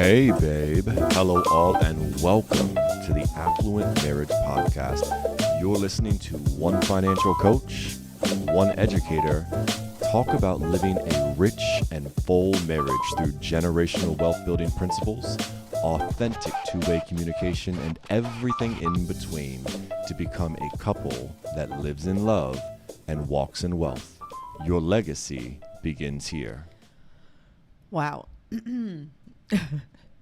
Hey, babe. Hello, all, and welcome to the Affluent Marriage Podcast. You're listening to one financial coach, one educator, talk about living a rich and full marriage through generational wealth building principles, authentic two-way communication, and everything in between to become a couple that lives in love and walks in wealth. Your legacy begins here. Wow.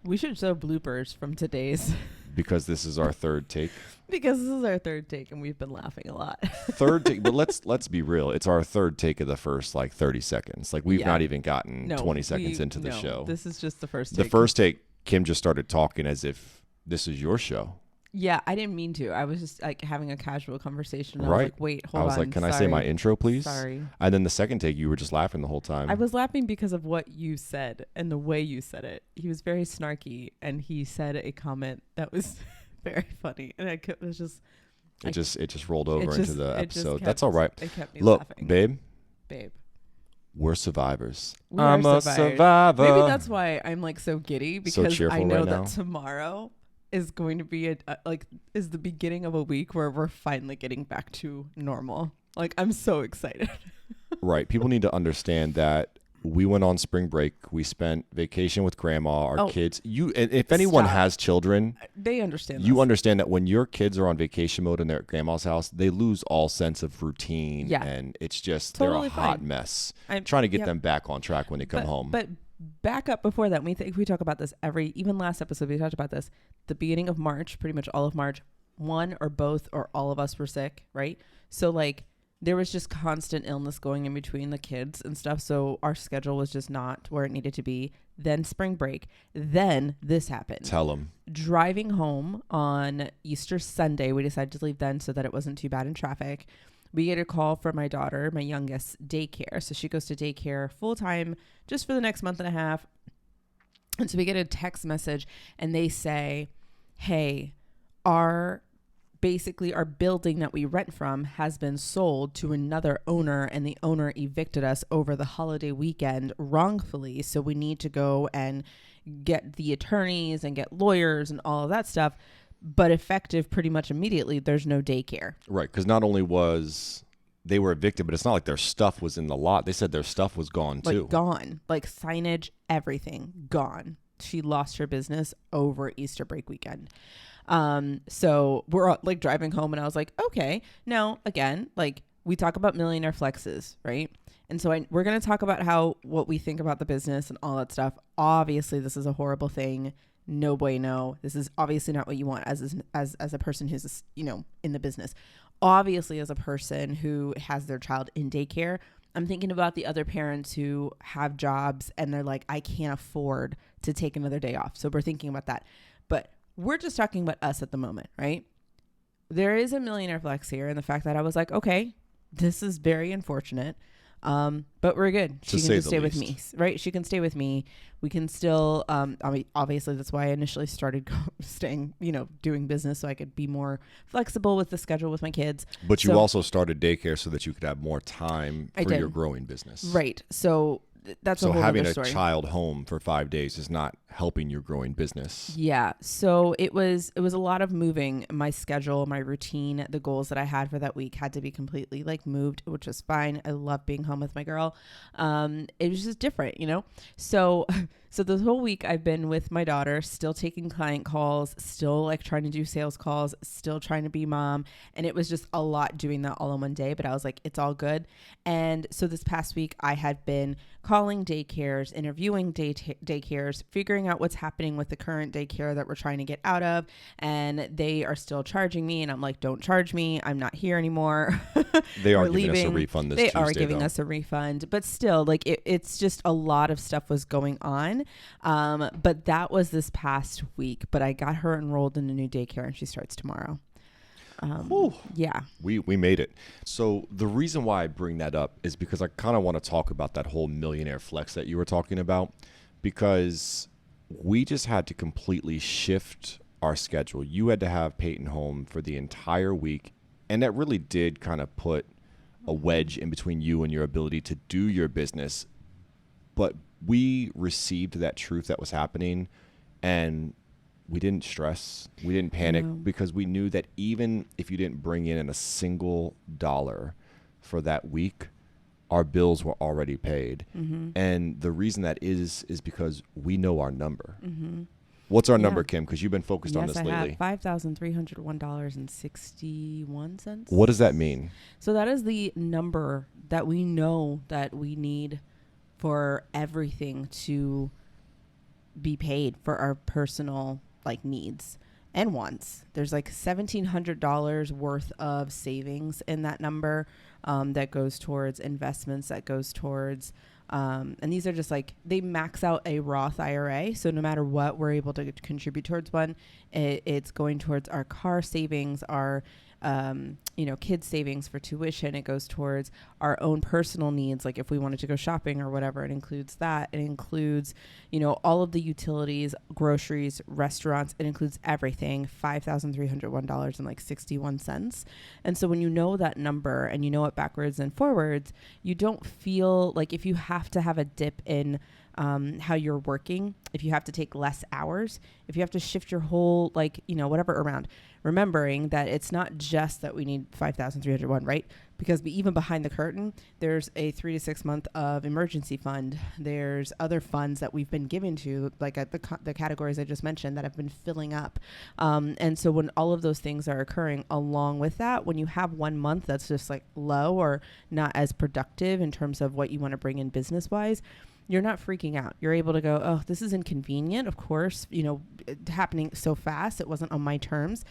We should show bloopers from today's. Because this is our third take. Because this is our third take and we've been laughing a lot. Third take, but let's be real. It's our third take of the first 30 seconds. We've not even gotten 20 seconds into the show. This is just the first take. The first take, Kim just started talking as if this is your show. Yeah, I didn't mean to. I was just having a casual conversation. I Right. was like, wait, hold on. I was like, can I say my intro, please? Sorry. And then the second take, you were just laughing the whole time. I was laughing because of what you said and the way you said it. He was very snarky and he said a comment that was very funny. And it was just... It just rolled over into the episode. That's all right. It kept me Look, laughing. babe. We're survivors. I'm a survivor. Maybe that's why I'm so giddy, because cheerful I know right that now. tomorrow is going to be is the beginning of a week where we're finally getting back to normal. I'm so excited. Right. People need to understand that we went on spring break. We spent vacation with grandma, our kids. If anyone has children, they understand. You understand that when your kids are on vacation mode and they're at grandma's house, they lose all sense of routine. Yeah. And it's just, Totally they're a hot fine. mess. I'm trying to get them back on track when they come home. But back up before that, we talk about this even last episode, we talked about this. The beginning of March, pretty much all of March, one or both or all of us were sick, right? So there was just constant illness going in between the kids and stuff. So our schedule was just not where it needed to be. Then spring break. Then this happened. Tell them. Driving home on Easter Sunday, we decided to leave then so that it wasn't too bad in traffic. We get a call from my daughter, my youngest, daycare. So she goes to daycare full time just for the next month and a half. And so we get a text message and they say, hey, our building that we rent from has been sold to another owner, and the owner evicted us over the holiday weekend wrongfully. So we need to go and get the attorneys and get lawyers and all of that stuff. But effective pretty much immediately, there's no daycare. Right. Because not only was they were evicted, but it's not like their stuff was in the lot. They said their stuff was gone too. Gone. Signage, everything gone. She lost her business over Easter break weekend. So we're driving home and I was like, okay, now again, we talk about millionaire flexes, right? And so we're going to talk about what we think about the business and all that stuff. Obviously this is a horrible thing. No bueno. This is obviously not what you want as a person who's, in the business. Obviously as a person who has their child in daycare, I'm thinking about the other parents who have jobs and they're like, I can't afford to take another day off. So we're thinking about that. But we're just talking about us at the moment, right? There is a millionaire flex here, and the fact that I was like, okay, this is very unfortunate, but we're good. She can just stay with me, right? She can stay with me. We can still, obviously that's why I initially started staying, doing business so I could be more flexible with the schedule with my kids. But you also started daycare so that you could have more time for your growing business. Right. So that's a whole having other a story. child home for 5 days is not helping your growing business. Yeah. So it was a lot of moving. My schedule, my routine, the goals that I had for that week had to be completely moved, which was fine. I love being home with my girl. It was just different, So this whole week I've been with my daughter, still taking client calls, still trying to do sales calls, still trying to be mom. And it was just a lot doing that all in one day, but I was like, it's all good. And so this past week I had been calling daycares, interviewing daycares, figuring out what's happening with the current daycare that we're trying to get out of. And they are still charging me. And I'm like, don't charge me. I'm not here anymore. They are giving us a refund this Tuesday. They are giving us a refund. But still, it's just a lot of stuff was going on. But that was this past week. But I got her enrolled in a new daycare and she starts tomorrow. Yeah. We made it. So the reason why I bring that up is because I kind of want to talk about that whole millionaire flex that you were talking about, because we just had to completely shift our schedule. You had to have Peyton home for the entire week, and that really did kind of put a wedge in between you and your ability to do your business. But we received that truth that was happening And we didn't stress. We didn't panic because we knew that even if you didn't bring in a single dollar for that week, our bills were already paid. And the reason that is because we know our number. What's our number, Kim? Because you've been focused on this lately. Yes, I have $5,301.61. What does that mean? So that is the number that we know that we need for everything to be paid for our personal like needs and wants. There's like $1,700 worth of savings in that number that goes towards investments, that goes towards and these are just like, they max out a Roth IRA. So no matter what, we're able to contribute towards one. It's going towards our car savings, our, kids savings for tuition. It goes towards our own personal needs. Like if we wanted to go shopping or whatever, it includes that. It includes, all of the utilities, groceries, restaurants. It includes everything, $5,301.61. And so when you know that number and you know it backwards and forwards, you don't feel like if you have to have a dip in how you're working, if you have to take less hours, if you have to shift your whole, whatever around, remembering that it's not just that we need 5,301, right? Because even behind the curtain, there's a 3 to 6 month of emergency fund. There's other funds that we've been given to, like at the categories I just mentioned, that have been filling up. And so when all of those things are occurring along with that, when you have 1 month that's just like low or not as productive in terms of what you want to bring in business wise, you're not freaking out. You're able to go, oh, this is inconvenient. Of course, happening so fast. It wasn't on my terms.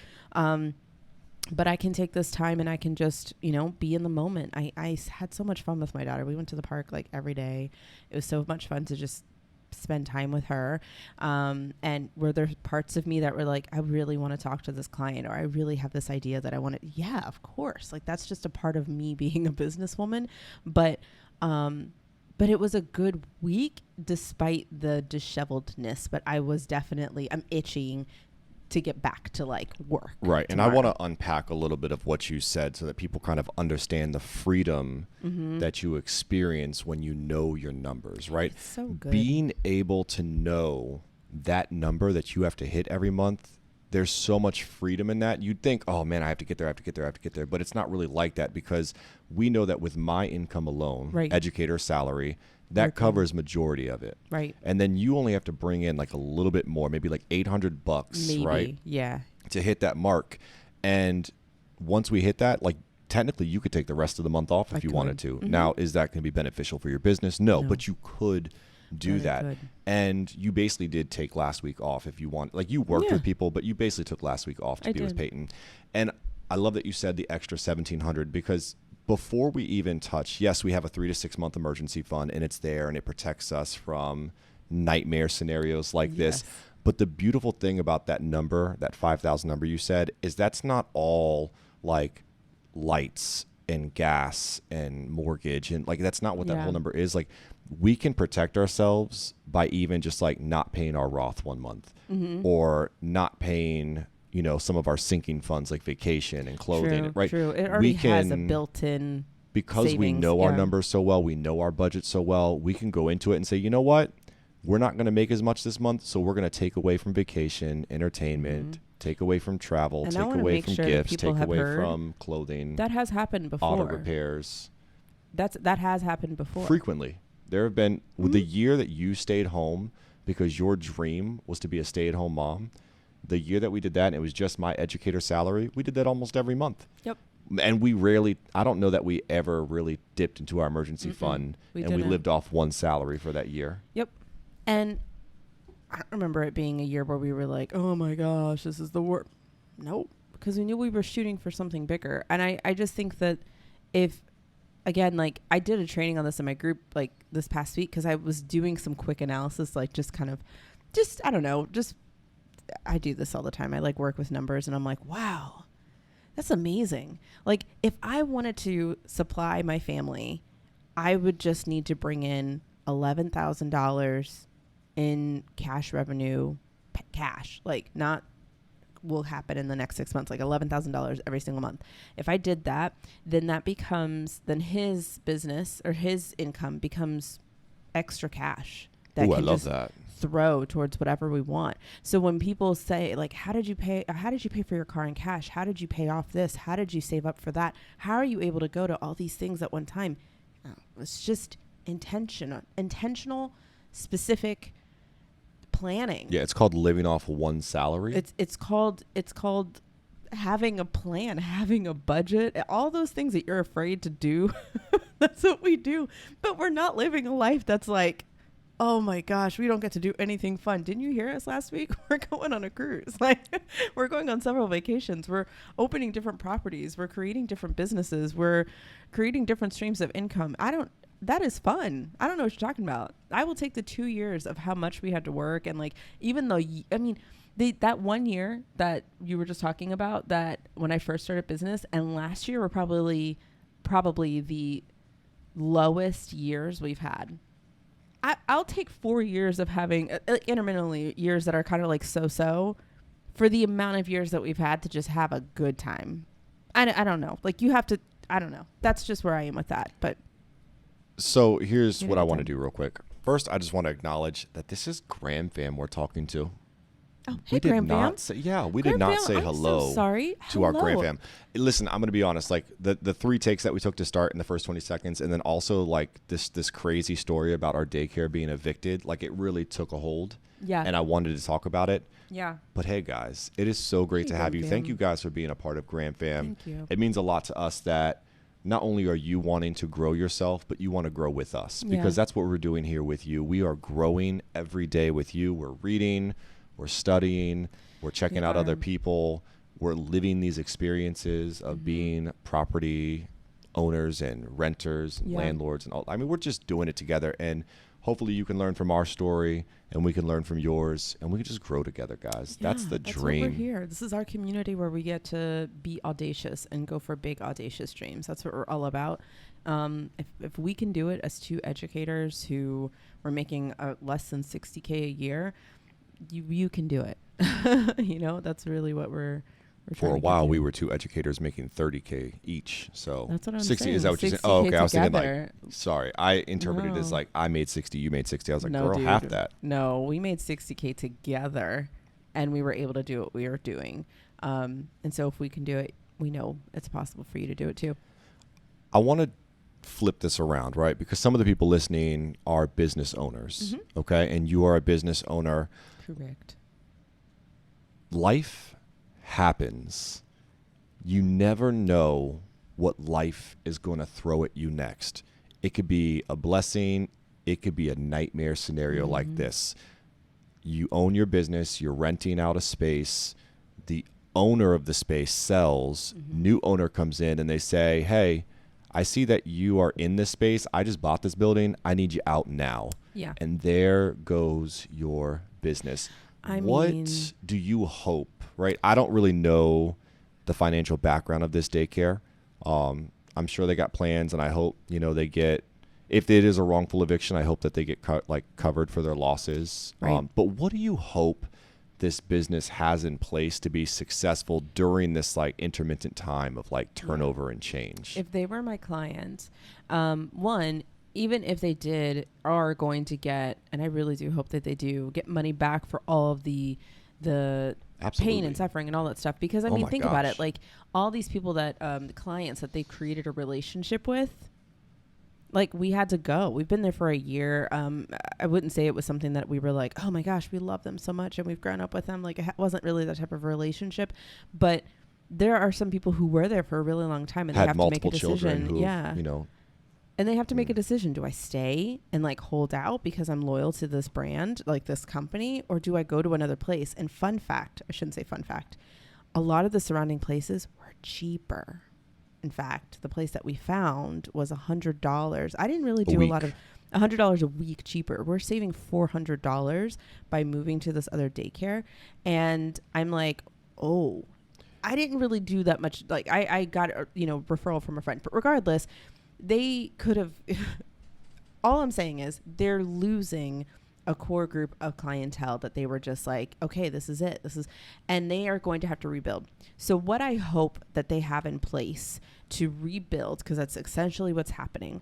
But I can take this time and I can just, be in the moment. I had so much fun with my daughter. We went to the park like every day. It was so much fun to just spend time with her. And were there parts of me that were like, I really want to talk to this client, or I really have this idea that I want to, yeah, of course. Like that's just a part of me being a businesswoman. But it was a good week despite the disheveledness. But I'm itching to get back to like work. Right. And I want to unpack a little bit of what you said so that people kind of understand the freedom that you experience when you know your numbers, right? It's so good. Being able to know that number that you have to hit every month, there's so much freedom in that. You'd think, oh man, I have to get there. But it's not really like that, because we know that with my income alone, educator salary, that covers majority of it. Right. And then you only have to bring in like a little bit more, maybe like $800, right? Yeah. To hit that mark. And once we hit that, like technically you could take the rest of the month off if you wanted to. Now, is that going to be beneficial for your business? No, but you could do that. And you basically did take last week off if you want. Like you worked with people, but you basically took last week off to be with Peyton. And I love that you said the extra $1,700, because before we even touch, yes, we have a 3 to 6 month emergency fund and it's there and it protects us from nightmare scenarios like this. But the beautiful thing about that number, that 5,000 number you said, is that's not all like lights and gas and mortgage. And like, that's not what that whole number is. Like we can protect ourselves by even just like not paying our Roth 1 month or not paying, some of our sinking funds like vacation and clothing, right? True. It already has a built-in because savings, we know our numbers so well, we know our budget so well, we can go into it and say, you know what? We're not going to make as much this month, so we're going to take away from vacation, entertainment, take away from travel, and take away from gifts, take away from clothing. That has happened before. Auto repairs. That has happened before. Frequently. There have been, with the year that you stayed home because your dream was to be a stay-at-home mom, the year that we did that, and it was just my educator salary, we did that almost every month. Yep. And we I don't know that we ever really dipped into our emergency fund, we lived off one salary for that year. Yep. And I don't remember it being a year where we were like, oh my gosh, this is the worst. Nope. Because we knew we were shooting for something bigger. And I just think that again, like I did a training on this in my group like this past week because I was doing some quick analysis, like I do this all the time. I like work with numbers and I'm like, wow, that's amazing. Like if I wanted to supply my family, I would just need to bring in $11,000 in cash revenue, cash, like not will happen in the next 6 months, like $11,000 every single month. If I did that, then his business or his income becomes extra cash. I love that. throw towards whatever we want. So when people say like, how did you pay for your car in cash? How did you pay off this? How did you save up for that? How are you able to go to all these things at one time? It's just intentional, specific planning. Yeah, it's called living off one salary. It's called having a plan, having a budget, all those things that you're afraid to do. That's what we do. But we're not living a life that's like, oh my gosh, we don't get to do anything fun. Didn't you hear us last week? We're going on a cruise. Like, we're going on several vacations. We're opening different properties. We're creating different businesses. We're creating different streams of income. That is fun. I don't know what you're talking about. I will take the 2 years of how much we had to work. And like, even though, that 1 year that you were just talking about, that when I first started business, and last year were probably the lowest years we've had. I'll take 4 years of having intermittently years that are kind of like so for the amount of years that we've had to just have a good time. I don't know. Like, you have to, I don't know. That's just where I am with that. But so here's what I want to do real quick. First, I just want to acknowledge that this is Graham Fam we're talking to. Oh, hey, Graham Fam. We did not say hello to our Graham Fam. Listen, I'm going to be honest. Like, the 3 takes that we took to start in the first 20 seconds, and then also like this crazy story about our daycare being evicted, like, it really took a hold. Yeah. And I wanted to talk about it. Yeah. But hey, guys, it is so great to have you. Thank you guys for being a part of Graham Fam. Thank you. It means a lot to us that not only are you wanting to grow yourself, but you want to grow with us, because that's what we're doing here with you. We are growing every day with you. We're reading, we're studying, we're checking out other people. We're living these experiences of being property owners and renters and landlords and all. I mean, we're just doing it together, and hopefully you can learn from our story and we can learn from yours, and we can just grow together, guys. That's the dream. That's what we're here. This is our community where we get to be audacious and go for big, audacious dreams. That's what we're all about. If we can do it as 2 educators who were making less than $60K a year, you can do it. That's really what we're for a while. We were 2 educators making $30K each. So that's what I'm 60 saying. is that what you said? Oh, okay. I was thinking together. like, sorry, I interpreted it as like I made 60, you made 60. I was like, girl, dude, half that. No, we made $60K together, and we were able to do what we were doing. And so if we can do it, we know it's possible for you to do it too. I want to flip this around, right? Because some of the people listening are business owners, okay? And you are a business owner. Correct. Life happens. You never know what life is going to throw at you next. It could be a blessing. It could be a nightmare scenario like this. You own your business. You're renting out a space. The owner of the space sells. New owner comes in and they say, hey, I see that you are in this space. I just bought this building. I need you out now. Yeah. And there goes your business. What do you hope, right? I don't really know the financial background of this daycare. I'm sure they got plans, and I hope, they get, if it is a wrongful eviction, I hope that they get covered for their losses. Right. But what do you hope this business has in place to be successful during this like intermittent time of like turnover and change? If they were my client, one, even if they are going to get, and I really do hope that they do, get money back for all of the pain and suffering and all that stuff. Because I mean, think about it, like all these people that, the clients that they've created a relationship with, like we had to go. We've been there for a year. I wouldn't say it was something that we were like, oh my gosh, we love them so much and we've grown up with them. Like it wasn't really that type of relationship, but there are some people who were there for a really long time and they have to make a decision. And they have to make a decision. Do I stay and like hold out because I'm loyal to this brand, like this company, or do I go to another place? And fun fact, I shouldn't say fun fact, a lot of the surrounding places were cheaper. In fact, the place that we found was $100. I didn't really do a lot of $100 a week cheaper. We're saving $400 by moving to this other daycare. And I'm like, oh, I didn't really do that much. Like I got, referral from a friend, but regardless, they could have, all I'm saying is they're losing a core group of clientele that they were just like, okay, this is it. And they are going to have to rebuild. So what I hope that they have in place to rebuild, because that's essentially what's happening,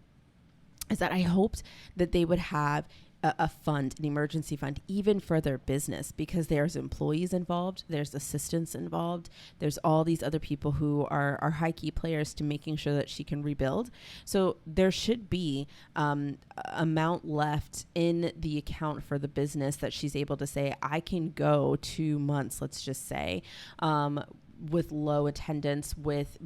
is that I hoped that they would have a fund, an emergency fund, even for their business, because there's employees involved, there's assistants involved, there's all these other people who are high key players to making sure that she can rebuild. So there should be amount left in the account for the business that she's able to say, I can go 2 months, let's just say, with low attendance, with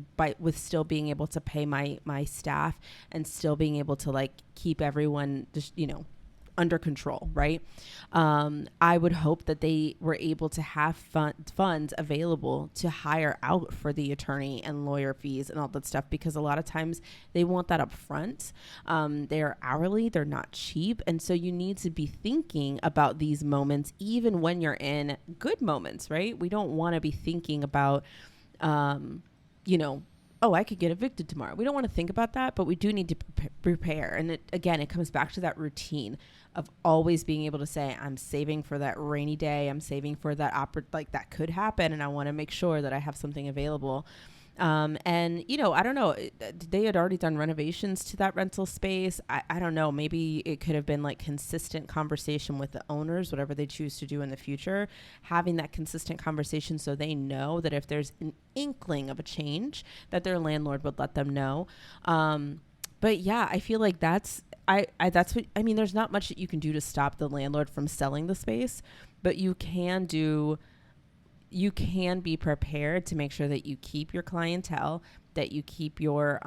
still being able to pay my staff and still being able to like keep everyone just, under control, right? I would hope that they were able to have funds available to hire out for the attorney and lawyer fees and all that stuff, because a lot of times they want that up front. They're hourly, they're not cheap. And so you need to be thinking about these moments, even when you're in good moments, right? We don't want to be thinking about, oh, I could get evicted tomorrow. We don't want to think about that, but we do need to prepare. And it comes back to that routine of always being able to say, I'm saving for that rainy day. I'm saving for that that could happen. And I want to make sure that I have something available. And I don't know, they had already done renovations to that rental space. I don't know, maybe it could have been like consistent conversation with the owners, whatever they choose to do in the future, having that consistent conversation so they know that if there's an inkling of a change, that their landlord would let them know. But yeah, I feel like that's what I mean. There's not much that you can do to stop the landlord from selling the space, but you can be prepared to make sure that you keep your clientele, that you keep your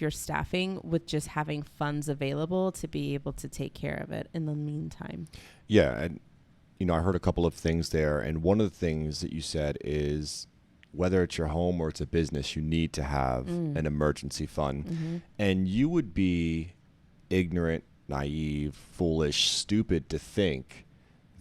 staffing, with just having funds available to be able to take care of it in the meantime. Yeah. And, I heard a couple of things there. And one of the things that you said is, whether it's your home or it's a business, you need to have an emergency fund. Mm-hmm. And you would be ignorant, naive, foolish, stupid to think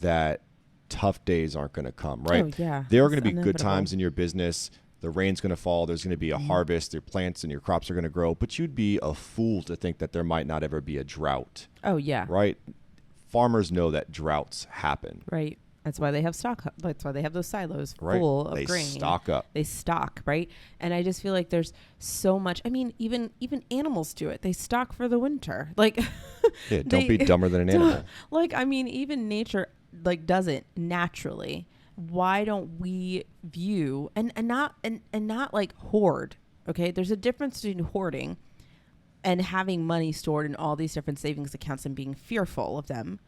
that tough days aren't going to come, right? Oh, yeah. There are going to be good times in your business. The rain's going to fall. There's going to be a harvest. Your plants and your crops are going to grow. But you'd be a fool to think that there might not ever be a drought. Oh, yeah. Right? Farmers know that droughts happen. Right. That's why they have stock. That's why they have those silos full of grain. They stock up. They stock, right? And I just feel like there's so much. I mean, even animals do it. They stock for the winter. Like, yeah, don't be dumber than an animal. Like, I mean, even nature does it naturally. Why don't we view and not like hoard? Okay, there's a difference between hoarding and having money stored in all these different savings accounts and being fearful of them.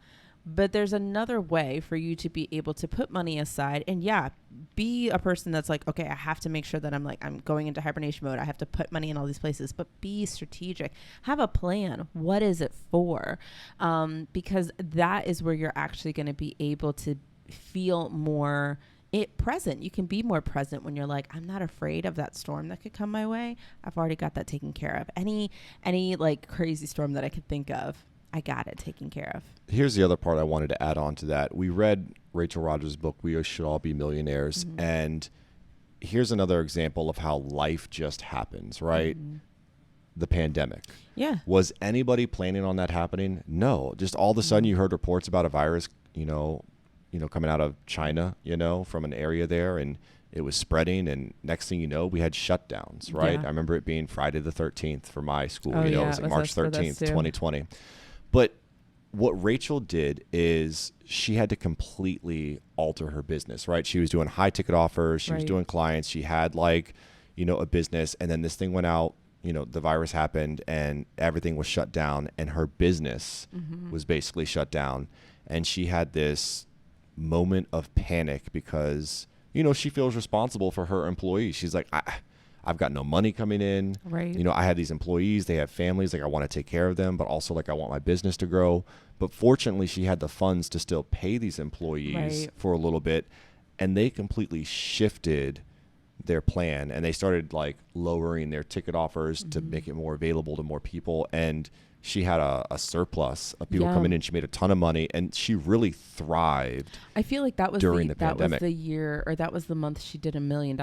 But there's another way for you to be able to put money aside and be a person that's like, okay, I have to make sure that I'm going into hibernation mode. I have to put money in all these places, but be strategic. Have a plan. What is it for? Because that is where you're actually going to be able to feel more present. You can be more present when you're like, I'm not afraid of that storm that could come my way. I've already got that taken care of. Any like crazy storm that I could think of, I got it taken care of. Here's the other part I wanted to add on to that. We read Rachel Rogers' book, We Should All Be Millionaires. Mm-hmm. And here's another example of how life just happens, right? Mm-hmm. The pandemic. Yeah. Was anybody planning on that happening? No. Just all of a sudden you heard reports about a virus, coming out of China, from an area there, and it was spreading, and next thing you know, we had shutdowns, right? Yeah. I remember it being Friday the 13th for my school. It was like March 13th, 2020. But what Rachel did is she had to completely alter her business, right? She was doing high ticket offers. She was doing clients. She had a business, and then this thing went out, the virus happened and everything was shut down, and her business was basically shut down. And she had this moment of panic because, she feels responsible for her employees. She's like, I've got no money coming in. Right. I had these employees, they have families, I want to take care of them, but also I want my business to grow. But fortunately, she had the funds to still pay these employees for a little bit, and they completely shifted their plan, and they started lowering their ticket offers to make it more available to more people. And she had a surplus of people coming in. She made a ton of money, and she really thrived. I feel like that was during the pandemic. That was the year, or that was the month she did $1 million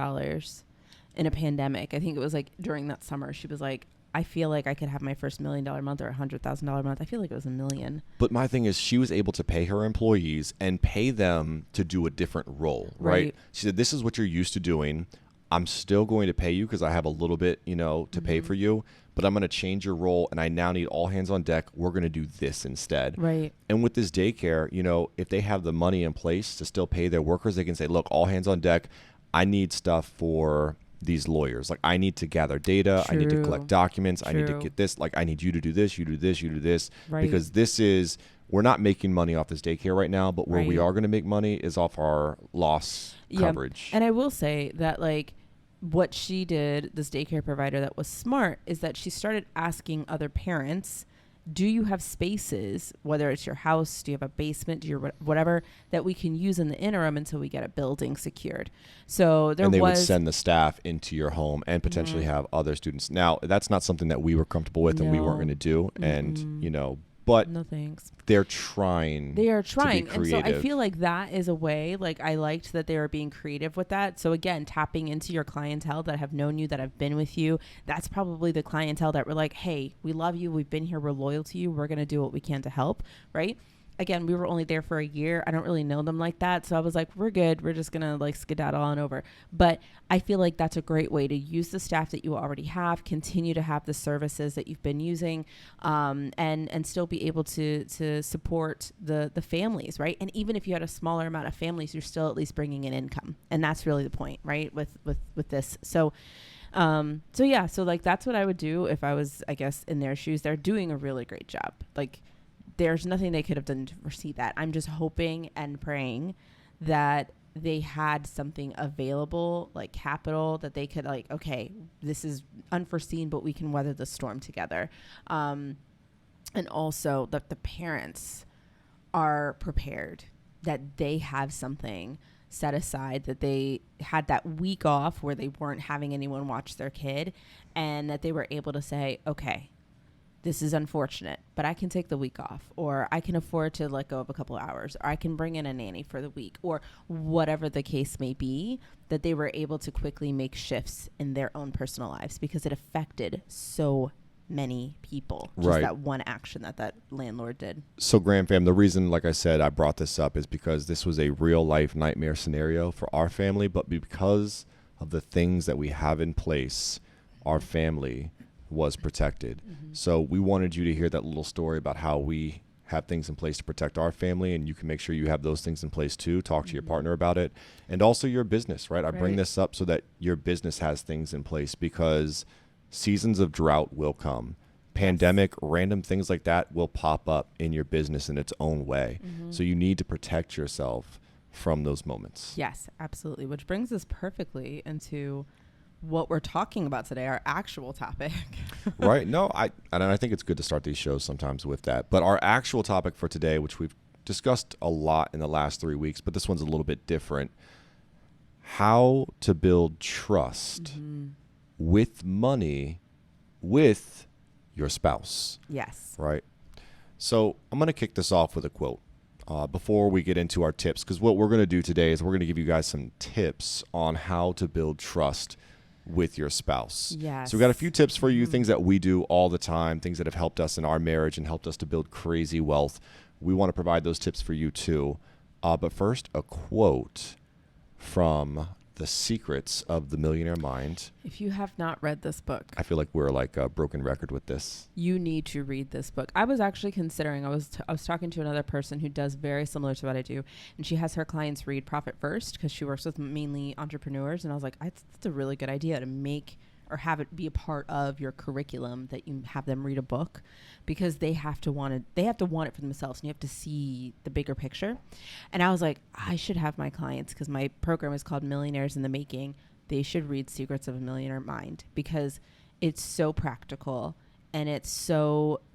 in a pandemic. I think it was during that summer. She was like, I feel like I could have my first $1 million month or $100,000 month. I feel like it was $1 million. But my thing is, she was able to pay her employees and pay them to do a different role, right? She said, this is what you're used to doing. I'm still going to pay you because I have a little bit, to pay for you. but I'm going to change your role and I now need all hands on deck. We're going to do this instead. Right. And with this daycare, if they have the money in place to still pay their workers, they can say, look, all hands on deck. I need stuff for these lawyers. Like, I need to gather data. True. I need to collect documents. True. I need to get this. Like, I need you to do this. You do this. You do this. Right. Because we're not making money off this daycare right now, but where we are going to make money is off our loss coverage. And I will say that, like, what she did, this daycare provider that was smart, is that she started asking other parents, do you have spaces, whether it's your house, do you have a basement, do you whatever, that we can use in the interim until we get a building secured? So they would send the staff into your home and potentially have other students. Now, that's not something that we were comfortable with and we weren't going to do. And, but no thanks. They're trying. They are trying. To be and so creative. I feel like that is a way, like, I liked that they were being creative with that. So again, tapping into your clientele that have known you, that have been with you. That's probably the clientele that were like, hey, we love you. We've been here. We're loyal to you. We're going to do what we can to help. Right. Again, we were only there for a year. I don't really know them like that. So I was like, we're good. We're just going to, like, skedaddle on over. But I feel like that's a great way to use the staff that you already have, continue to have the services that you've been using, and still be able to support the families, right? And even if you had a smaller amount of families, you're still at least bringing in income. And that's really the point, right? With this. So like, that's what I would do if I was, I guess, in their shoes. They're doing a really great job. Like, there's nothing they could have done to foresee that. I'm just hoping and praying that they had something available, like capital, that they could, like, okay, this is unforeseen, but we can weather the storm together. And also that the parents are prepared, that they have something set aside, that they had that week off where they weren't having anyone watch their kid, and that they were able to say, okay, this is unfortunate, but I can take the week off, or I can afford to let go of a couple of hours, or I can bring in a nanny for the week, or whatever the case may be, that they were able to quickly make shifts in their own personal lives because it affected so many people. Just that one action that landlord did. So, Graham fam, the reason, like I said, I brought this up is because this was a real life nightmare scenario for our family, but because of the things that we have in place, our family was protected. So we wanted you to hear that little story about how we have things in place to protect our family, and you can make sure you have those things in place too. Talk to your partner about it, and also your business, right? I bring this up so that your business has things in place, because seasons of drought will come. Pandemic, random things like that will pop up in your business in its own way. So you need to protect yourself from those moments. Yes, absolutely. Which brings us perfectly into what we're talking about today, our actual topic. Right. No, I think it's good to start these shows sometimes with that. But our actual topic for today, which we've discussed a lot in the last 3 weeks, but this one's a little bit different. How to build trust with money with your spouse. Yes. Right. So I'm going to kick this off with a quote before we get into our tips, because what we're going to do today is we're going to give you guys some tips on how to build trust with your spouse. Yes. So we got a few tips for you, things that we do all the time, things that have helped us in our marriage and helped us to build crazy wealth. We want to provide those tips for you too. But first, a quote from The Secrets of the Millionaire Mind. If you have not read this book, I feel like we're like a broken record with this. You need to read this book. I was actually considering, I was talking to another person who does very similar to what I do, and she has her clients read Profit First because she works with mainly entrepreneurs. And I was like, that's a really good idea to make or have it be a part of your curriculum, that you have them read a book, because they have to want it for themselves, and you have to see the bigger picture. And I was like, I should have my clients, because my program is called Millionaires in the Making. They should read Secrets of a Millionaire Mind, because it's so practical, and it's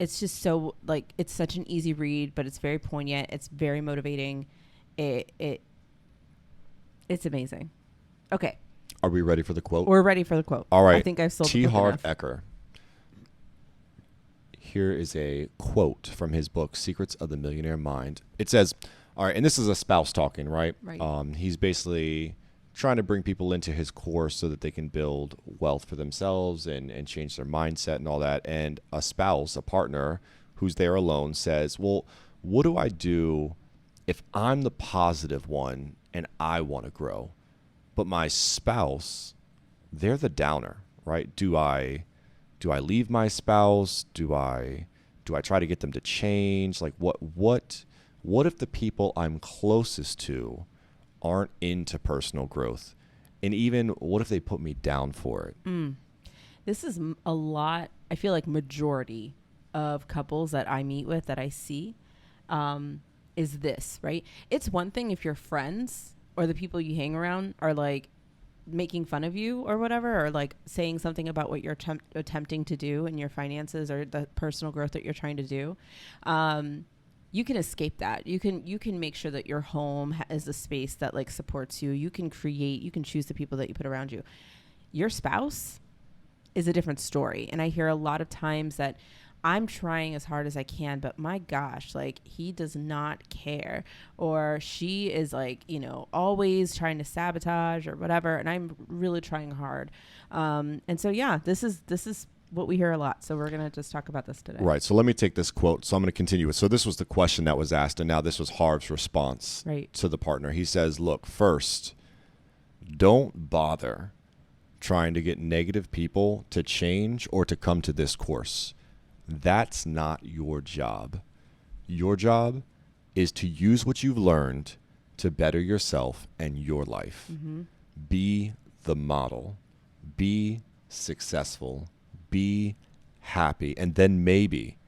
just so, like, it's such an easy read, but it's very poignant. It's very motivating. It's amazing. Okay. Are we ready for the quote? We're ready for the quote. All right. I think I've sold T. the book Harv enough. Eker. Here is a quote from his book, Secrets of the Millionaire Mind. It says, all right, and this is a spouse talking, right? Right. He's basically trying to bring people into his course so that they can build wealth for themselves and change their mindset and all that. And a spouse, a partner who's there alone, says, well, what do I do if I'm the positive one and I want to grow? But my spouse, they're the downer, right? Do I do I leave my spouse? Do I try to get them to change? Like what if the people I'm closest to aren't into personal growth? And even what if they put me down for it? This is a lot. I feel like majority of couples that I meet with, that I see, is this, right? It's one thing if your friends or the people you hang around are like making fun of you or whatever, or like saying something about what you're attempting to do in your finances or the personal growth that you're trying to do. You can escape that. You can make sure that your home is a space that like supports you. You can choose the people that you put around you. Your spouse is a different story. And I hear a lot of times that I'm trying as hard as I can, but my gosh, like he does not care, or she is like, always trying to sabotage or whatever. And I'm really trying hard. And so, yeah, this is what we hear a lot. So we're going to just talk about this today. Right. So let me take this quote. So I'm going to continue it. So this was the question that was asked, and now this was Harv's response to the partner. He says, look, first, don't bother trying to get negative people to change or to come to this course. That's not your job. Your job is to use what you've learned to better yourself and your life. Mm-hmm. Be the model. Be successful. Be happy. And then maybe,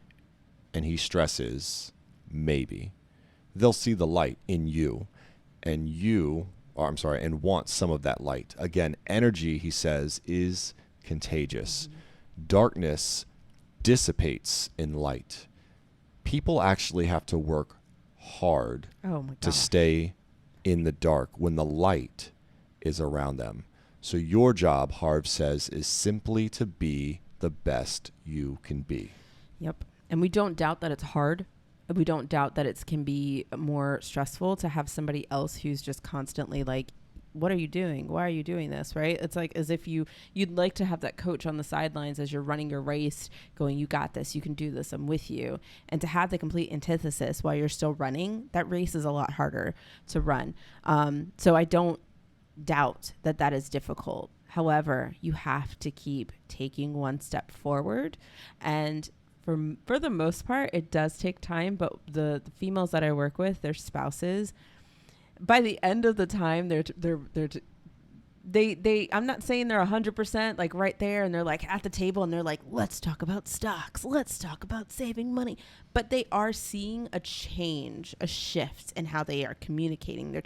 and he stresses, maybe, they'll see the light in you, and and want some of that light. Again, energy, he says, is contagious. Mm-hmm. Darkness dissipates in light. People actually have to work hard to stay in the dark when the light is around them. So your job, Harv says, is simply to be the best you can be. Yep. And we don't doubt that it's hard. We don't doubt that it can be more stressful to have somebody else who's just constantly like, what are you doing? Why are you doing this? Right? It's like as if you'd like to have that coach on the sidelines as you're running your race going, you got this, you can do this, I'm with you. And to have the complete antithesis while you're still running, that race is a lot harder to run. So I don't doubt that is difficult. However, you have to keep taking one step forward. And for the most part, it does take time, but the females that I work with, their spouses, by the end of the time, they I'm not saying they're 100% like right there and they're like at the table and they're like, let's talk about stocks, let's talk about saving money. But they are seeing a change, a shift in how they are communicating. They're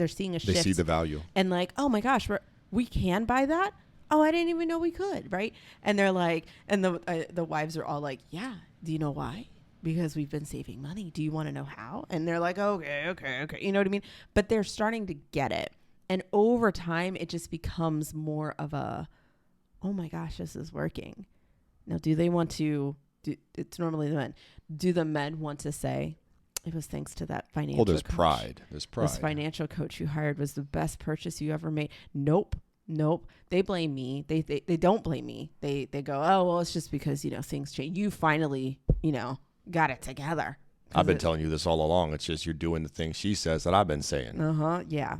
seeing a shift. They see the value. And like, oh my gosh, we can buy that? Oh, I didn't even know we could, right? And they're like, and the wives are all like, yeah, do you know why? Because we've been saving money. Do you want to know how? And they're like, okay. You know what I mean? But they're starting to get it. And over time, it just becomes more of a, oh my gosh, this is working. Now, do they want to, it's normally the men. Do the men want to say, it was thanks to that financial there's coach. Pride. There's pride. This financial coach you hired was the best purchase you ever made. Nope. They blame me. They don't blame me. They go, oh, well, it's just because, things change. You finally, got it together. I've been telling you this all along. It's just you're doing the thing she says that I've been saying. Yeah.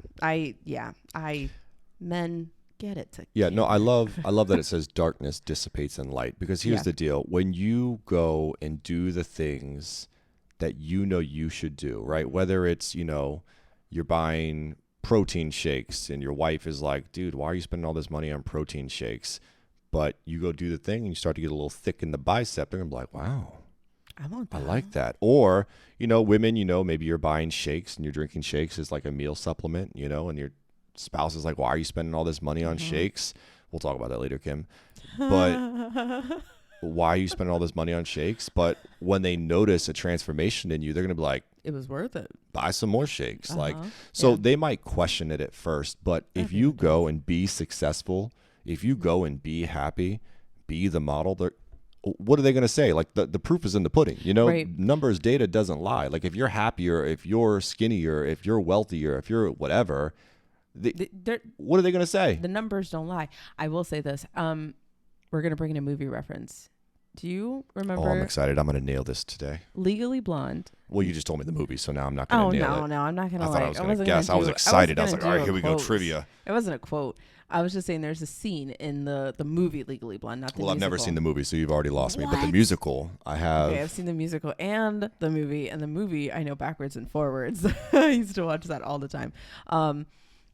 Men get it together. Yeah, no, I love that it says darkness dissipates in light, because here's the deal. When you go and do the things that you should do, right? Whether it's, you're buying protein shakes and your wife is like, dude, why are you spending all this money on protein shakes? But you go do the thing and you start to get a little thick in the bicep. They're going to be like, wow, I want that. I like that. Or, women, maybe you're buying shakes and you're drinking shakes as like a meal supplement, and your spouse is like, why are you spending all this money on shakes? We'll talk about that later, Kim. But why are you spending all this money on shakes? But when they notice a transformation in you, they're going to be like, it was worth it. Buy some more shakes. They might question it at first, but if you go and be successful, if you go and be happy, be the model, what are they going to say? Like the proof is in the pudding, Right. Numbers, data doesn't lie. Like if you're happier, if you're skinnier, if you're wealthier, if you're whatever, what are they going to say? The numbers don't lie. I will say this. We're going to bring in a movie reference. Do you Oh, remember I'm excited. I'm going to nail this today. Legally Blonde? Well, you just told me the movie, so now I'm not going to nail it. No, I'm not going to I thought I was going to guess. I was excited. I was like, all right, here we go, trivia. It wasn't a quote. I was just saying there's a scene in the movie Legally Blonde, not the musical. Well, I've never seen the movie, so you've already lost me. But the musical, I have. Okay, I've seen the musical and the movie. And the movie, I know backwards and forwards. I used to watch that all the time.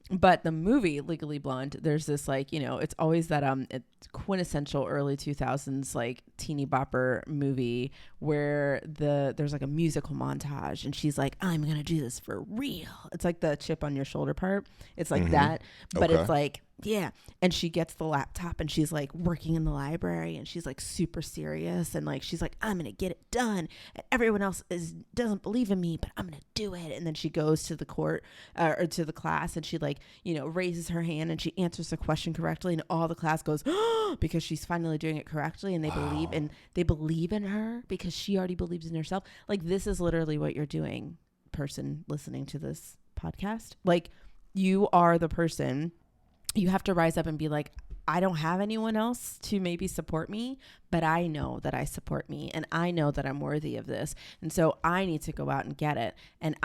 But the movie Legally Blonde, there's this like, you know, it's always that it's quintessential early 2000s like teeny bopper movie where there's like a musical montage and she's like, I'm gonna do this for real. It's like the chip on your shoulder part. It's like that, but it's like, yeah. And she gets the laptop and she's like working in the library and she's like super serious and like she's like, I'm gonna get it done and everyone else doesn't believe in me, but I'm gonna do it. And then she goes to the court or to the class and she like, you know, raises her hand and she answers the question correctly and all the class goes because she's finally doing it correctly and they believe in her because she already believes in herself. Like this is literally what you're doing, person listening to this podcast. Like you are the person. You have to rise up and be like, I don't have anyone else to maybe support me, but I know that I support me and I know that I'm worthy of this. And so I need to go out and get it. And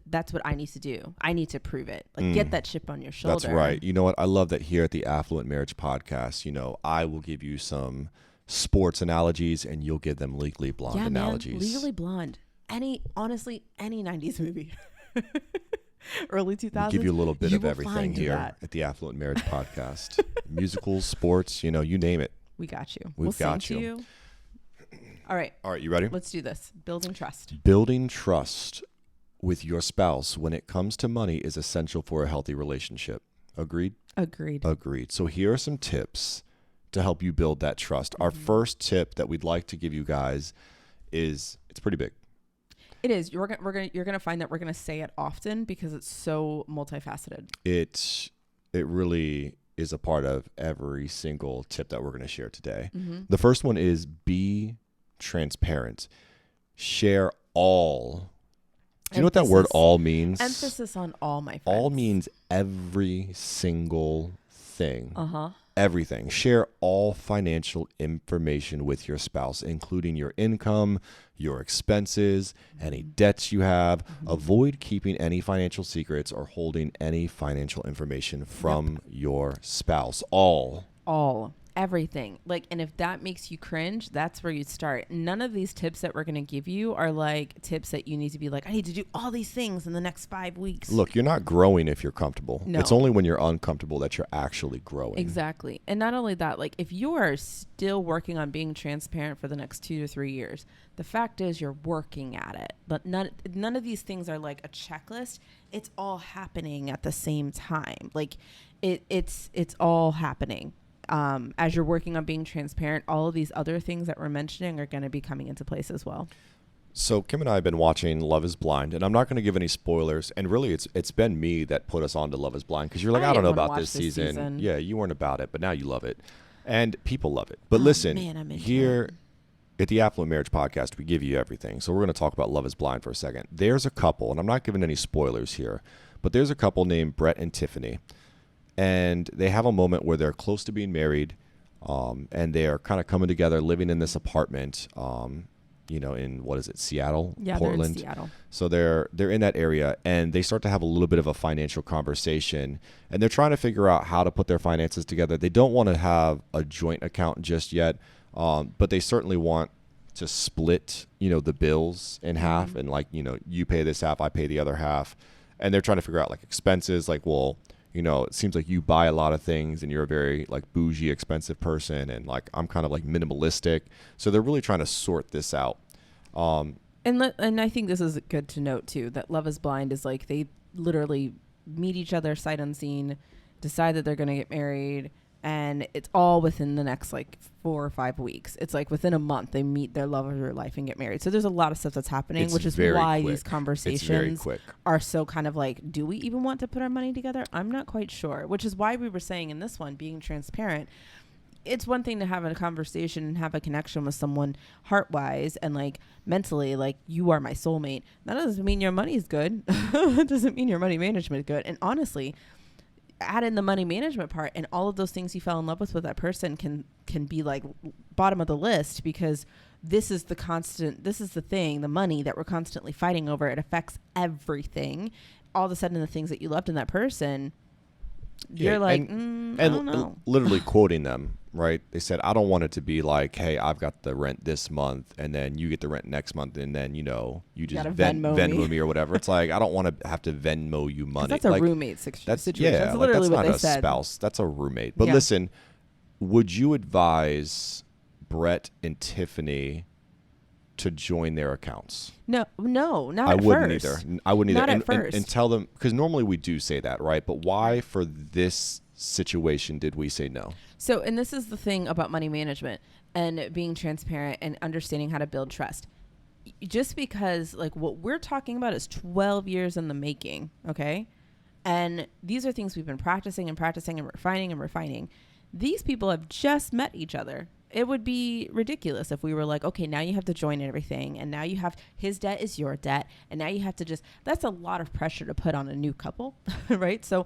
that's what I need to do. I need to prove it. Like get that chip on your shoulder. That's right. You know what? I love that here at the Affluent Marriage Podcast, you know, I will give you some sports analogies and you'll give them Legally Blonde analogies. Legally Blonde. Honestly, any 90s movie. Early 2000s. We'll give you a little bit of everything here at the Affluent Marriage Podcast. Musicals, sports, you know, you name it. We got you. We'll got sing to you. All right. All right, you ready? Let's do this. Building trust. Building trust with your spouse when it comes to money is essential for a healthy relationship. Agreed? Agreed. So here are some tips to help you build that trust. Our first tip that we'd like to give you guys is, it's pretty big. It is. You're gonna find that we're gonna say it often because it's so multifaceted. It really is a part of every single tip that we're gonna share today. The first one is be transparent. Share all. Do you know what that word all means? Emphasis on all, my friends. All means every single thing. Everything. Share all financial information with your spouse, including your income, your expenses, any debts you have. Avoid keeping any financial secrets or holding any financial information from your spouse. All. Everything. Like, and if that makes you cringe, that's where you start. None of these tips that we're going to give you are like tips that you need to be like, I need to do all these things in the next 5 weeks. Look, you're not growing if you're comfortable. No. It's only when you're uncomfortable that you're actually growing. Exactly. And not only that, like if you are still working on being transparent for the next 2 to 3 years, the fact is you're working at it. But none of these things are like a checklist. It's all happening at the same time. Like it's all happening. As you're working on being transparent, all of these other things that we're mentioning are going to be coming into place as well. So Kim and I have been watching Love is Blind, and I'm not going to give any spoilers. And really, it's been me that put us on to Love is Blind because you're like, I don't know about this season. Yeah, you weren't about it, but now you love it. And people love it. But listen, here at the Affluent Marriage Podcast, we give you everything. So we're going to talk about Love is Blind for a second. There's a couple, and I'm not giving any spoilers here, but there's a couple named Brett and Tiffany. And they have a moment where they're close to being married, and they are kind of coming together, living in this apartment, you know, in, what is it, Seattle? Yeah, Portland? they're in Seattle. So they're in that area, and they start to have a little bit of a financial conversation, and they're trying to figure out how to put their finances together. They don't want to have a joint account just yet, but they certainly want to split, you know, the bills in half, and like, you know, you pay this half, I pay the other half, and they're trying to figure out like expenses, like, well, you know, it seems like you buy a lot of things and you're a very like bougie, expensive person. And like, I'm kind of like minimalistic. So they're really trying to sort this out. And I think this is good to note too, that Love is Blind is like, they literally meet each other sight unseen, decide that they're going to get married. And it's all within the next like 4 or 5 weeks. It's like within a month they meet their love of their life and get married. So there's a lot of stuff that's happening, which is why these conversations are so kind of like, do we even want to put our money together? I'm not quite sure, which is why we were saying in this one, being transparent. It's one thing to have a conversation and have a connection with someone heart-wise and like mentally, like you are my soulmate. That doesn't mean your money is good. It doesn't mean your money management is good. And honestly, add in the money management part, and all of those things you fell in love with that person can be like bottom of the list, because this is the thing, the money that we're constantly fighting over. It affects everything. All of a sudden, the things that you loved in that person, you're like, I don't know. Literally quoting them, right? They said, I don't want it to be like, hey, I've got the rent this month, and then you get the rent next month, and then, you just Venmo me or whatever. It's like, I don't want to have to Venmo you money. That's a roommate situation. Yeah, that's literally that's what not they said. Spouse. That's a roommate. But listen, would you advise Brett and Tiffany to join their accounts? No, not I at wouldn't first. either. I wouldn't Not either. at first. And tell them, because normally we do say that, right? But why for this situation did we say no? So, and this is the thing about money management and being transparent and understanding how to build trust. Just because like what we're talking about is 12 years in the making, okay? And these are things we've been practicing and refining. These people have just met each other. It would be ridiculous if we were like, okay, now you have to join everything, and now you have his debt is your debt, and now you have to that's a lot of pressure to put on a new couple, right? So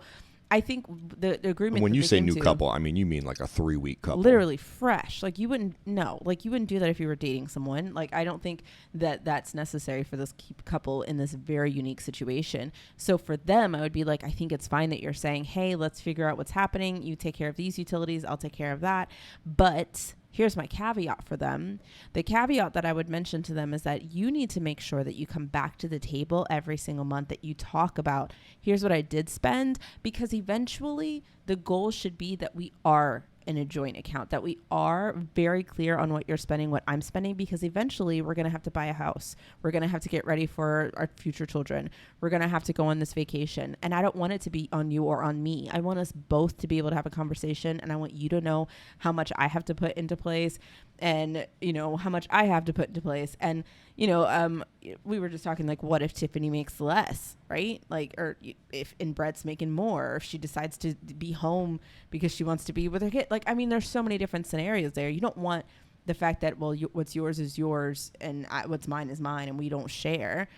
I think the agreement. When you say new couple, I mean you mean like a 3-week couple, literally fresh. Like you wouldn't do that if you were dating someone. Like I don't think that that's necessary for this couple in this very unique situation. So for them, I would be like, I think it's fine that you're saying, hey, let's figure out what's happening. You take care of these utilities, I'll take care of that. But here's my caveat for them. The caveat that I would mention to them is that you need to make sure that you come back to the table every single month, that you talk about, here's what I did spend, because eventually the goal should be that we are in a joint account, that we are very clear on what you're spending, what I'm spending, because eventually we're going to have to buy a house. We're going to have to get ready for our future children. We're going to have to go on this vacation. And I don't want it to be on you or on me. I want us both to be able to have a conversation, and I want you to know how much I have to put into place, and how much I have to put into place. And we were just talking like, what if Tiffany makes less, right? Like, or if Brett's making more, or if she decides to be home because she wants to be with her kid. Like, I mean, there's so many different scenarios there. You don't want the fact that, well, what's yours is yours, and what's mine is mine, and we don't share.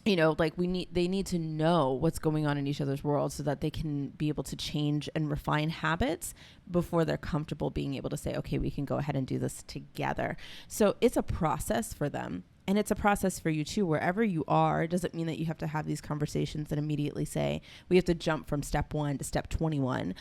Like they need to know what's going on in each other's world so that they can be able to change and refine habits before they're comfortable being able to say, okay, we can go ahead and do this together. So it's a process for them. And it's a process for you too. Wherever you are, it doesn't mean that you have to have these conversations and immediately say, we have to jump from step 1 to step 21.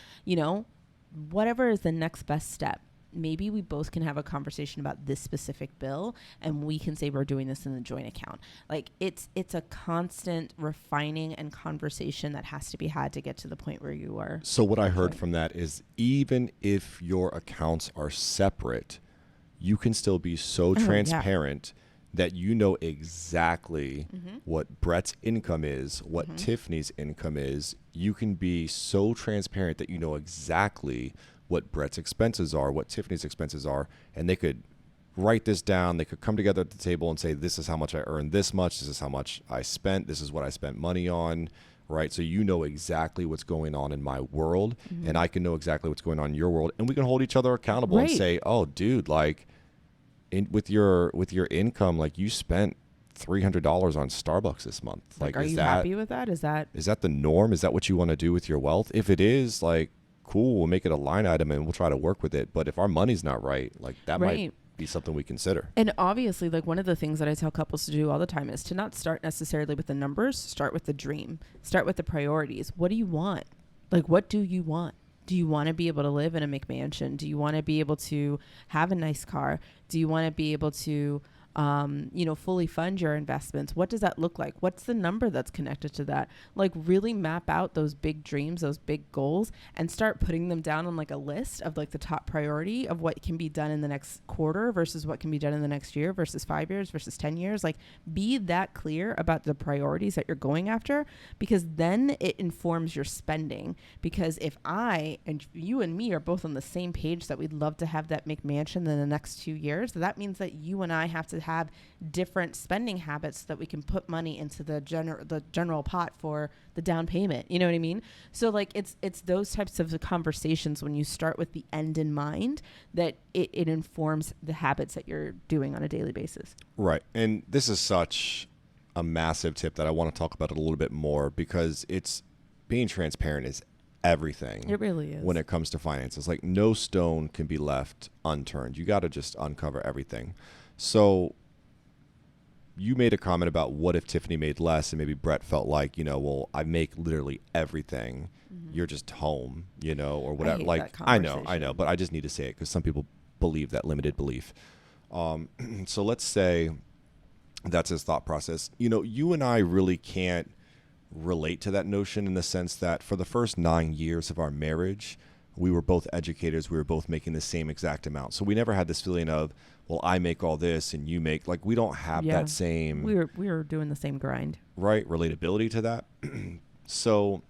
Whatever is the next best step. Maybe we both can have a conversation about this specific bill, and we can say we're doing this in the joint account. Like it's a constant refining and conversation that has to be had to get to the point where you are. So what I heard from that is, even if your accounts are separate, you can still be so transparent that you know exactly what Brett's income is, what Tiffany's income is. You can be so transparent that you know exactly what Brett's expenses are, what Tiffany's expenses are, and they could write this down. They could come together at the table and say, this is how much I earned this much, this is how much I spent, this is what I spent money on, right? So you know exactly what's going on in my world, and I can know exactly what's going on in your world, and we can hold each other accountable and say, oh, dude, like with your income, like you spent $300 on Starbucks this month. Like, are you happy with that? Is that the norm? Is that what you want to do with your wealth? If it is, like, cool, we'll make it a line item and we'll try to work with it. But if our money's not right, like that might be something we consider. And obviously, like one of the things that I tell couples to do all the time is to not start necessarily with the numbers, start with the dream, start with the priorities. What do you want? Like, what do you want? Do you want to be able to live in a McMansion? Do you want to be able to have a nice car? Do you want to be able to fully fund your investments? What does that look like? What's the number that's connected to that? Like really map out those big dreams, those big goals, and start putting them down on like a list of like the top priority of what can be done in the next quarter versus what can be done in the next year versus 5 years versus 10 years. Like be that clear about the priorities that you're going after, because then it informs your spending. Because if I and you and me are both on the same page that we'd love to have that McMansion in the next 2 years, that means that you and I have to have different spending habits so that we can put money into the general pot for the down payment. You know what I mean? So like it's those types of conversations when you start with the end in mind that it informs the habits that you're doing on a daily basis. Right. And this is such a massive tip that I want to talk about it a little bit more, because it's being transparent is everything. It really is. When it comes to finances, like no stone can be left unturned. You got to just uncover everything. So you made a comment about what if Tiffany made less, and maybe Brett felt like, well, I make literally everything. You're just home, or whatever. I know, but I just need to say it because some people believe that limited belief. So let's say that's his thought process. You and I really can't relate to that notion in the sense that for the first 9 years of our marriage, we were both educators. We were both making the same exact amount. So we never had this feeling of, well, I make all this and you make, like, we don't have that same. We were doing the same grind. Right. Relatability to that. So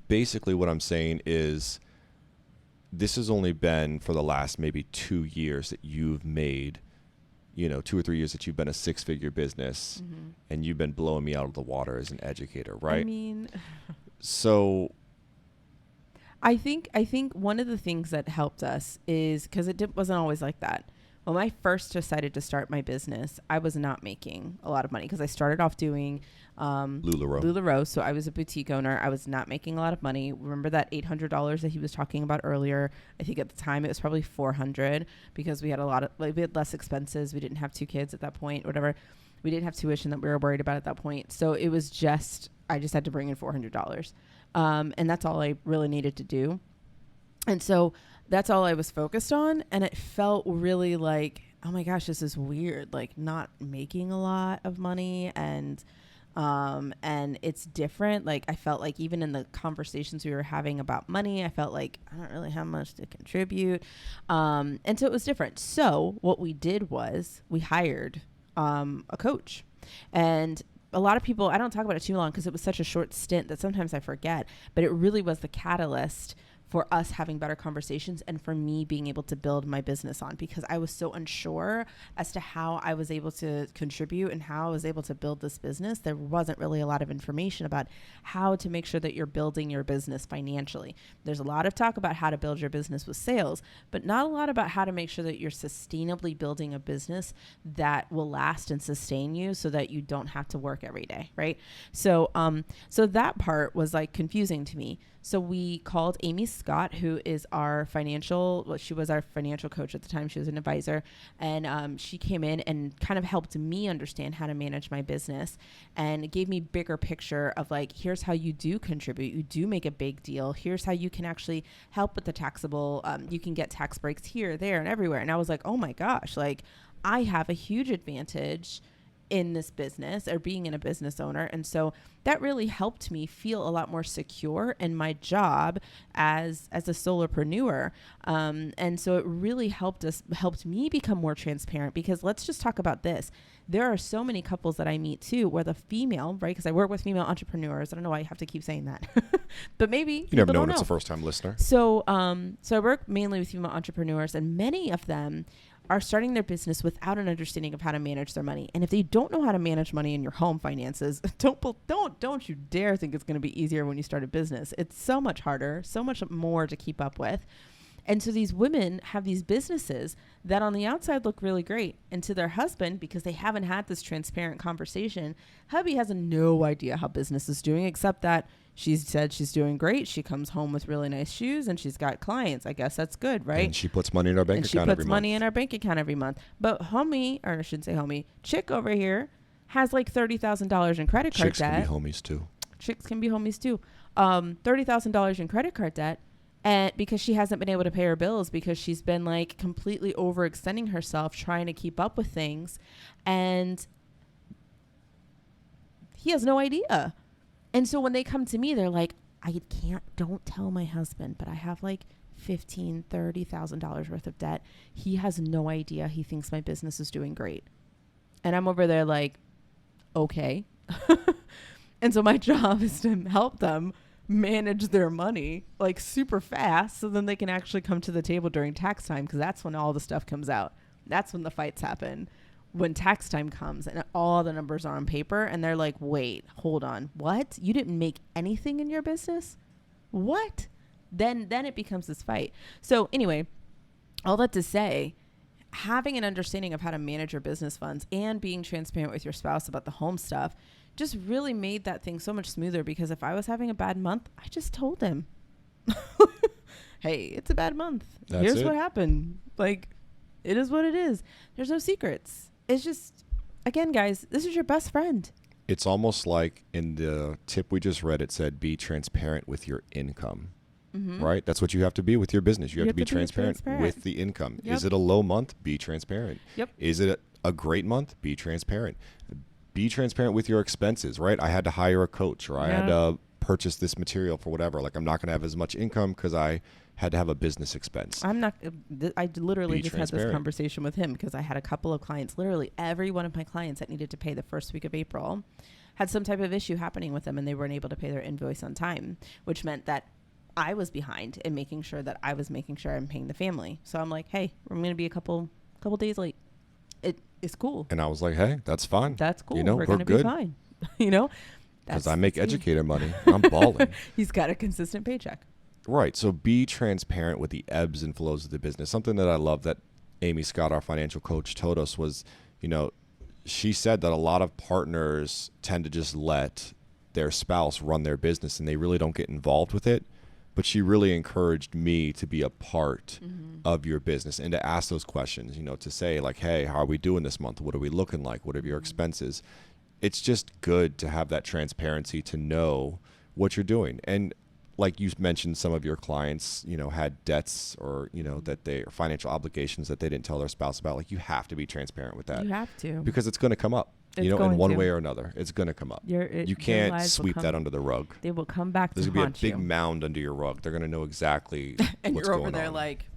basically what I'm saying is this has only been for the last maybe 2 years that you've made, 2 or 3 years that you've been a 6-figure business, and you've been blowing me out of the water as an educator, right? I mean, so I think one of the things that helped us is because wasn't always like that. When I first decided to start my business, I was not making a lot of money because I started off doing LuLaRoe. So I was a boutique owner. I was not making a lot of money. Remember that $800 that he was talking about earlier? I think at the time it was probably $400 because we had we had less expenses. We didn't have 2 kids at that point, whatever. We didn't have tuition that we were worried about at that point. So it was I just had to bring in $400. And that's all I really needed to do. And so that's all I was focused on. And it felt really like, oh my gosh, this is weird. Like not making a lot of money and it's different. Like I felt like even in the conversations we were having about money, I felt like I don't really have much to contribute. And so it was different. So what we did was we hired, a coach, and a lot of people, I don't talk about it too long because it was such a short stint that sometimes I forget, but it really was the catalyst for us having better conversations and for me being able to build my business on, because I was so unsure as to how I was able to contribute and how I was able to build this business. There wasn't really a lot of information about how to make sure that you're building your business financially. There's a lot of talk about how to build your business with sales, but not a lot about how to make sure that you're sustainably building a business that will last and sustain you so that you don't have to work every day, right? So that part was like confusing to me. So we called Amy Scott, who is she was our financial coach at the time. She was an advisor, and she came in and kind of helped me understand how to manage my business and gave me bigger picture of like, here's how you do contribute. You do make a big deal. Here's how you can actually help with the taxable. You can get tax breaks here, there, and everywhere. And I was like, oh my gosh, like I have a huge advantage in this business or being in a business owner. And so that really helped me feel a lot more secure in my job as a solopreneur. And so it really helped me become more transparent, because let's just talk about this. There are so many couples that I meet too, where the female, right? Because I work with female entrepreneurs. I don't know why you have to keep saying that, but maybe you never know when it's a first time listener. So I work mainly with female entrepreneurs, and many of them are starting their business without an understanding of how to manage their money. And if they don't know how to manage money in your home finances, don't you dare think it's going to be easier when you start a business. It's so much harder, so much more to keep up with. And so these women have these businesses that on the outside look really great. And to their husband, because they haven't had this transparent conversation, hubby has no idea how business is doing, except that she said she's doing great. She comes home with really nice shoes and she's got clients. I guess that's good, right? And she puts money in our bank account every month. She puts money in our bank account every month. But I shouldn't say homie, chick over here has like $30,000 in credit card debt. Chicks can be homies too. Chicks can be homies too. $30,000 in credit card debt. And because she hasn't been able to pay her bills, because she's been like completely overextending herself trying to keep up with things. And he has no idea. And so when they come to me, they're like, don't tell my husband, but I have like $15,000, $30,000 worth of debt. He has no idea. He thinks my business is doing great. And I'm over there like, okay. And so my job is to help them manage their money like super fast, so then they can actually come to the table during tax time, because that's when all the stuff comes out. That's when the fights happen, when tax time comes and all the numbers are on paper and they're like, wait, hold on, what? You didn't make anything in your business? What? Then it becomes this fight. So anyway, all that to say, having an understanding of how to manage your business funds and being transparent with your spouse about the home stuff just really made that thing so much smoother, because if I was having a bad month, I just told him, hey, it's a bad month. Here's what happened. Like, it is what it is. There's no secrets. It's just, again, guys, this is your best friend. It's almost like in the tip we just read, it said, be transparent with your income. Right? That's what you have to be with your business. You have to be transparent with the income. Yep. Is it a low month? Be transparent. Yep. Is it a great month? Be transparent. Be transparent with your expenses, right? I had to hire a coach, or I had to purchase this material for whatever. Like, I'm not going to have as much income because I had to have a business expense. I literally just had this conversation with him, because I had a couple of clients, literally every one of my clients that needed to pay the first week of April had some type of issue happening with them, and they weren't able to pay their invoice on time, which meant that I was behind in making sure that I was making sure I'm paying the family. So I'm like, hey, I'm going to be a couple days late. It's cool. And I was like, hey, that's fine. That's cool. You know, we're going to be fine. You know, because I make educator money. I'm balling. He's got a consistent paycheck. Right. So be transparent with the ebbs and flows of the business. Something that I love that Amy Scott, our financial coach, told us was, you know, she said that a lot of partners tend to just let their spouse run their business and they really don't get involved with it. But she really encouraged me to be a part of your business and to ask those questions, you know, to say like, hey, how are we doing this month? What are we looking like? What are your expenses? It's just good to have that transparency to know what you're doing. And like you mentioned, some of your clients, you know, had debts or, you know, that they are financial obligations that they didn't tell their spouse about. Like, you have to be transparent with that. You have to. Because it's going to come up. You know, in one way or another, it's going to come up. You can't sweep that under the rug. They will come back to haunt you. There's going to be a big mound under your rug. They're going to know exactly and what's you're going over there on. Like,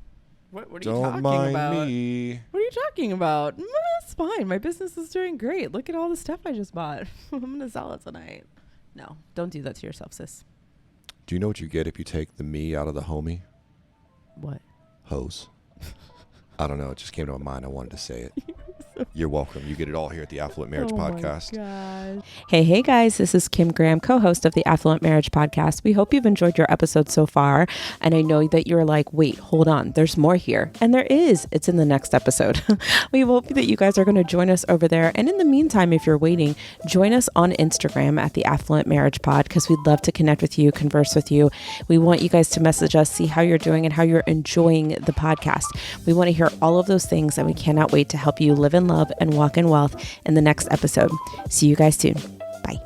what are you Don't talking mind about? Me. What are you talking about? It's fine. My business is doing great. Look at all the stuff I just bought. I'm going to sell it tonight. No, don't do that to yourself, sis. Do you know what you get if you take the me out of the homie? What? Hose. I don't know. It just came to my mind. I wanted to say it. You're welcome. You get it all here at the Affluent Marriage Podcast. My gosh. Hey guys, this is Kim Graham, co-host of the Affluent Marriage Podcast. We hope you've enjoyed your episode so far. And I know that you're like, wait, hold on, there's more here. And there is. It's in the next episode. We hope that you guys are going to join us over there. And in the meantime, if you're waiting, join us on Instagram at the Affluent Marriage Pod, because we'd love to connect with you, converse with you. We want you guys to message us, see how you're doing and how you're enjoying the podcast. We want to hear all of those things, and we cannot wait to help you live in love and walk in wealth in the next episode. See you guys soon. Bye.